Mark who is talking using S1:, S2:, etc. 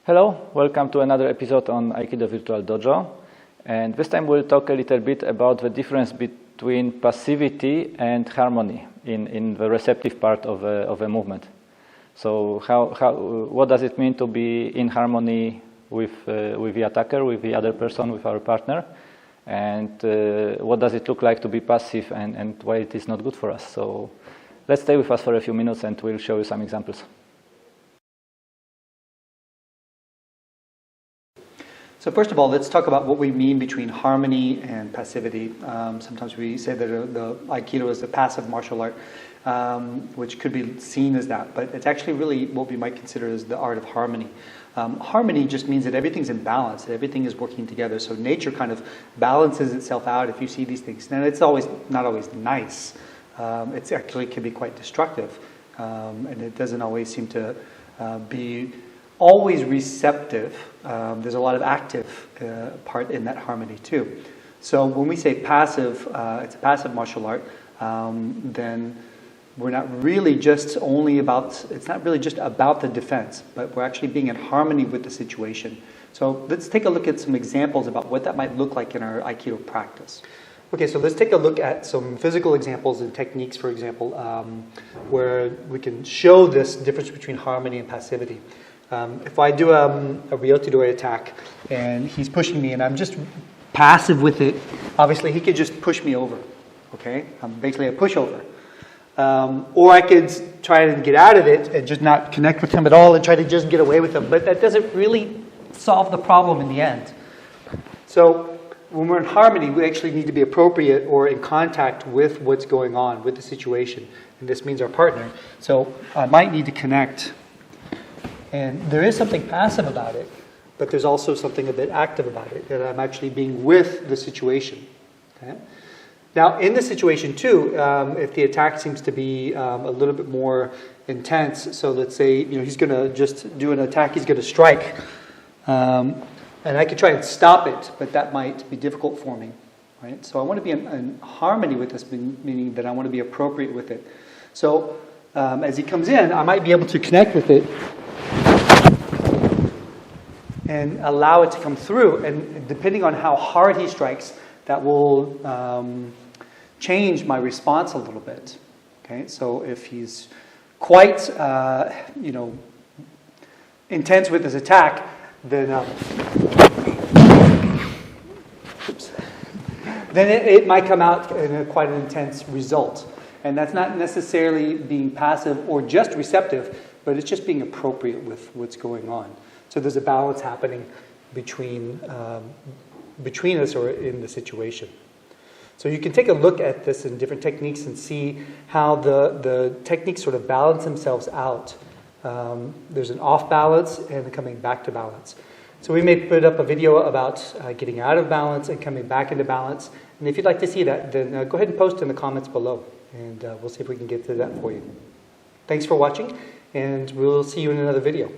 S1: Hello, welcome to another episode on Aikido Virtual Dojo. And this time we'll talk a little bit about the difference between passivity and harmony in the receptive part of a movement. So what does it mean to be in harmony with the attacker, with the other person, with our partner? And what does it look like to be passive and why it is not good for us? So let's stay with us for a few minutes and we'll show you some examples.
S2: So first of all, let's talk about what we mean between harmony and passivity. Sometimes we say that the Aikido is a passive martial art, which could be seen as that, but it's actually really what we might consider as the art of harmony. Harmony just means that everything's in balance, that everything is working together. So nature kind of balances itself out if you see these things. Now it's not always nice. It actually can be quite destructive, and it doesn't always seem to be always receptive. There's a lot of active part in that harmony too. So when we say passive, it's a passive martial art, then we're not really just it's not really just about the defense, but we're actually being in harmony with the situation. So let's take a look at some examples about what that might look like in our Aikido practice. Okay, so let's take a look at some physical examples and techniques, for example, where we can show this difference between harmony and passivity. If I do a Ryotidori attack and he's pushing me and I'm just passive with it, obviously he could just push me over, okay? I'm basically a pushover. Or I could try to get out of it and just not connect with him at all and try to just get away with him, but that doesn't really solve the problem in the end. So when we're in harmony, we actually need to be appropriate or in contact with what's going on, with the situation, and this means our partner. So I might need to connect. And there is something passive about it, but there's also something a bit active about it, that I'm actually being with the situation. Okay? Now, in this situation too, if the attack seems to be a little bit more intense, so let's say he's going to just do an attack, he's going to strike, and I could try and stop it, but that might be difficult for me. Right? So I want to be in harmony with this, meaning that I want to be appropriate with it. So as he comes in, I might be able to connect with it and allow it to come through. And depending on how hard he strikes, that will change my response a little bit. Okay, so if he's quite, intense with his attack, then it might come out in quite an intense result. And that's not necessarily being passive or just receptive, but it's just being appropriate with what's going on. So there's a balance happening between us or in the situation. So you can take a look at this in different techniques and see how the techniques sort of balance themselves out. There's an off balance and coming back to balance. So we may put up a video about getting out of balance and coming back into balance. And if you'd like to see that, then go ahead and post in the comments below. And we'll see if we can get to that for you. Thanks for watching, and we'll see you in another video.